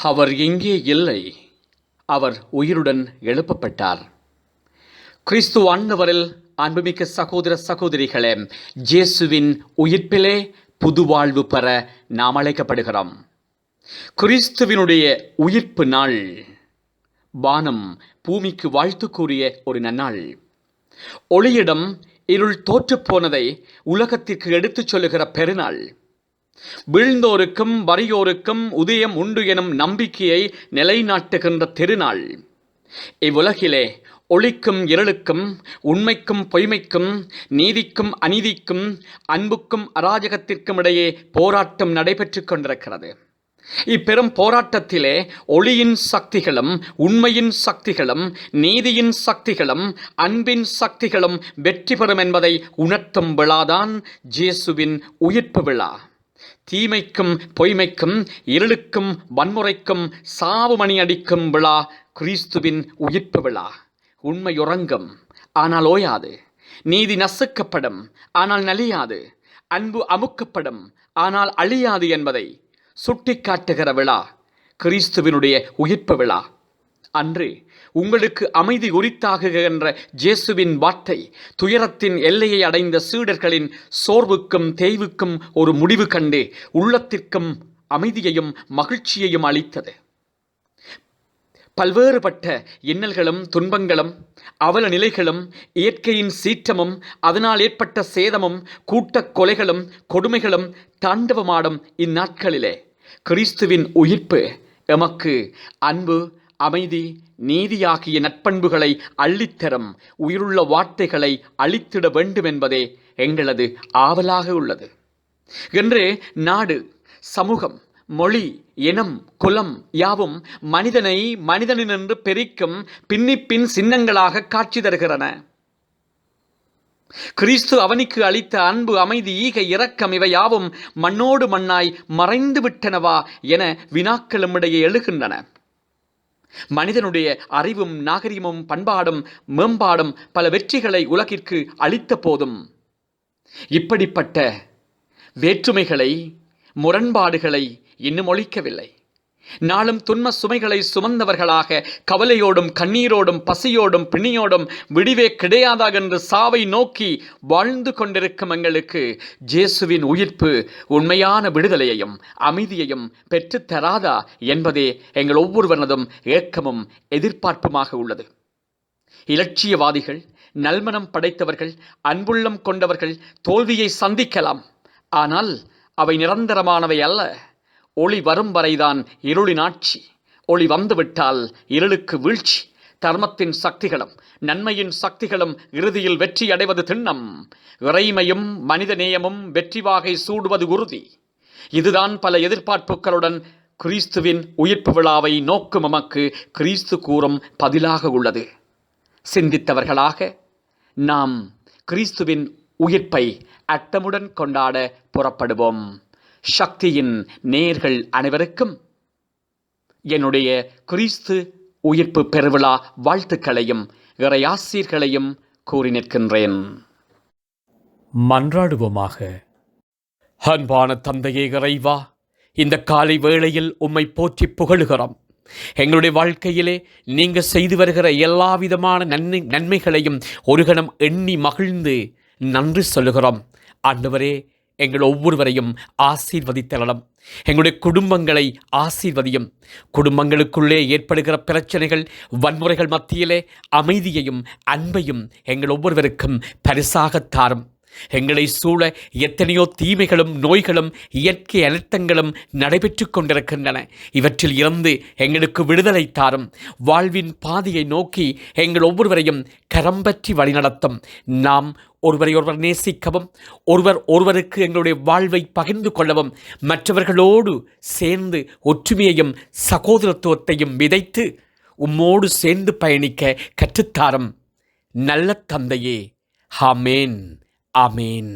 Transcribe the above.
அவர் எங்கே இல்லை, அவர் உயிருடன் எழுப்பப்பட்டார். கிறிஸ்து ஆண்டவரில் அன்புமிக்க சகோதர சகோதரிகளே, இயேசுவின் உயிர்ப்பிலே புது வாழ்வு பெற நாம் அழைக்கப்படுகிறோம். கிறிஸ்துவினுடைய உயிர்ப்பு நாள் வானம் பூமிக்கு வாழ்த்து கூறிய ஒரு நன்னாள். ஒளியிடம் இருள் தோற்றுப்போனதை உலகத்திற்கு எடுத்துச் சொல்லுகிற பெருநாள். வீழ்ந்தோருக்கும் வறியோருக்கும் உதயம் உண்டு எனும் நம்பிக்கையை நிலைநாட்டுகின்ற திருநாள். இவ்வுலகிலே ஒளிக்கும் இருளுக்கும், உண்மைக்கும் பொய்மைக்கும், நீதிக்கும் அநீதிக்கும், அன்புக்கும் அராஜகத்திற்கும் இடையே போராட்டம் நடைபெற்று கொண்டிருக்கிறது. இப்பெரும் போராட்டத்திலே ஒளியின் சக்திகளும், உண்மையின் சக்திகளும், நீதியின் சக்திகளும், அன்பின் சக்திகளும் வெற்றி பெறும் என்பதை உணர்த்தும் விழாதான் இயேசுவின் உயிர்ப்பு விழா. தீமைக்கும் பொய்மைக்கும், இருளுக்கும் வன்முறைக்கும் சாவு மணி அடிக்கும் விழா கிறிஸ்துவின் உயிர்ப்பு விழா. உண்மை உறங்கும், ஆனால் ஓயாது. நீதி நசுக்கப்படும், ஆனால் நலியாது. அன்பு அமுக்கப்படும், ஆனால் அழியாது என்பதை சுட்டிக்காட்டுகிற விழா கிறிஸ்துவினுடைய உயிர்ப்பு விழா. அன்று உங்களுக்கு அமைதி உரித்தாகுக என்ற இயேசுவின் வார்த்தை துயரத்தின் எல்லையை அடைந்த சீடர்களின் சோர்வுக்கும் தேய்வுக்கும் ஒரு முடிவு கண்டு உள்ளத்திற்கும் அமைதியையும் மகிழ்ச்சியையும் அளித்தது. பல்வேறுபட்ட இன்னல்களும் துன்பங்களும் அவல நிலைகளும் இயற்கையின் சீற்றமும் அதனால் ஏற்பட்ட சேதமும் கூட்டக் கொலைகளும் கொடுமைகளும் தாண்டவமாடும் இந்நாட்களிலே கிறிஸ்துவின் உயிர்ப்பு எமக்கு அன்பு, அமைதி, நீதியாகிய நற்பண்புகளை அள்ளித்தரும் உயிருள்ள வார்த்தைகளை அளித்திட வேண்டும் என்பதே எங்களது ஆவலாக உள்ளது. என்று நாடு, சமூகம், மொழி, இனம், குலம் யாவும் மனிதனை மனிதனின்று பிரிக்கும் பின்னிப்பின் சின்னங்களாக காட்சி தருகிறன. கிறிஸ்து அவனுக்கு அளித்த அன்பு, அமைதி, ஈகை, இரக்கம் இவை யாவும் மண்ணோடு மண்ணாய் மறைந்து விட்டனவா என வினாக்களும் இடையே எழுகின்றன. மனிதனுடைய அறிவும் நாகரிகமும் பண்பாடும் மேம்பாடும் பல வெற்றிகளை உலகிற்கு அளித்த போதும் இப்படிப்பட்ட வேற்றுமைகளை, முரண்பாடுகளை இன்னும் ஒழிக்கவில்லை. நாளும் துன்ம சுமைகளை சுமந்தவர்களாக கவலையோடும் கண்ணீரோடும் பசியோடும் பிணியோடும் விடிவே கிடையாதா என்று சாவை நோக்கி வாழ்ந்து கொண்டிருக்கும் எங்களுக்கு இயேசுவின் உயிர்ப்பு உண்மையான விடுதலையையும் அமைதியையும் பெற்றுத்தராதா என்பதே எங்கள் ஒவ்வொருவனதும் ஏக்கமும் எதிர்பார்ப்புமாக உள்ளது. இலட்சியவாதிகள், நல்மனம் படைத்தவர்கள், அன்புள்ளம் கொண்டவர்கள் தோல்வியை சந்திக்கலாம். ஆனால் அவை நிரந்தரமானவை அல்ல. ஒளி வரும் வரைதான் இருளின் ஆட்சி. ஒளி வந்துவிட்டால் இருளுக்கு வீழ்ச்சி. தர்மத்தின் சக்திகளும் நன்மையின் சக்திகளும் இறுதியில் வெற்றி அடைவது திண்ணம். இறைமையும் மனிதநேயமும் வெற்றி வாகை சூடுவது உறுதி. இதுதான் பல எதிர்பார்ப்புகளுடன் கிறிஸ்துவின் உயிர்ப்பு விழாவை நோக்கும் நமக்கு கிறிஸ்து கூறும் பதிலாக உள்ளது. சிந்தித்தவர்களாக நாம் கிறிஸ்துவின் உயிர்ப்பை அட்டமுடன் கொண்டாட புறப்படுவோம். சக்தியின் நேயர்கள் அனைவருக்கும் என்னுடைய கிறிஸ்து உயிர்ப்பு பெருவிழா வாழ்த்துக்களையும் இறையாசீர்களையும் கூறி நிற்கின்றேன். மன்றாடுவோமாக. அன்பான தந்தையே இறைவா, இந்த காலை வேளையில் உம்மை போற்றி புகழுகிறோம். எங்களுடைய வாழ்க்கையிலே நீங்க செய்து வருகிற எல்லா விதமான நன்மைகளையும் ஒரு கணம் எண்ணி மகிழ்ந்து நன்றி சொல்லுகிறோம். ஆண்டவரே, எங்கள் ஒவ்வொருவரையும் ஆசீர்வதித்தரலாம். எங்களுடைய குடும்பங்களை ஆசீர்வதியும். குடும்பங்களுக்குள்ளே ஏற்படுகிற பிரச்சனைகள், வன்முறைகள் மத்தியிலே அமைதியையும் அன்பையும் எங்கள் ஒவ்வொருவருக்கும் பரிசாக தாரும். எங்களை சூழ எத்தனையோ தீமைகளும் நோய்களும் இயற்கை அனர்த்தங்களும் நடைபெற்று கொண்டிருக்கின்றன. இவற்றில் இருந்து எங்களுக்கு விடுதலை தாரும். வாழ்வின் பாதையை நோக்கி எங்கள் ஒவ்வொருவரையும் கரம் பற்றி வழிநடத்தும். நாம் ஒருவரை ஒருவர் நேசிக்கவும், ஒருவருக்கு எங்களுடைய வாழ்வை பகிர்ந்து கொள்ளவும், மற்றவர்களோடு சேர்ந்து ஒற்றுமையையும் சகோதரத்துவத்தையும் விதைத்து உம்மோடு சேர்ந்து பயணிக்க கற்றுத்தாரும். நல்ல தந்தையே, ஆமேன், ஆமேன்.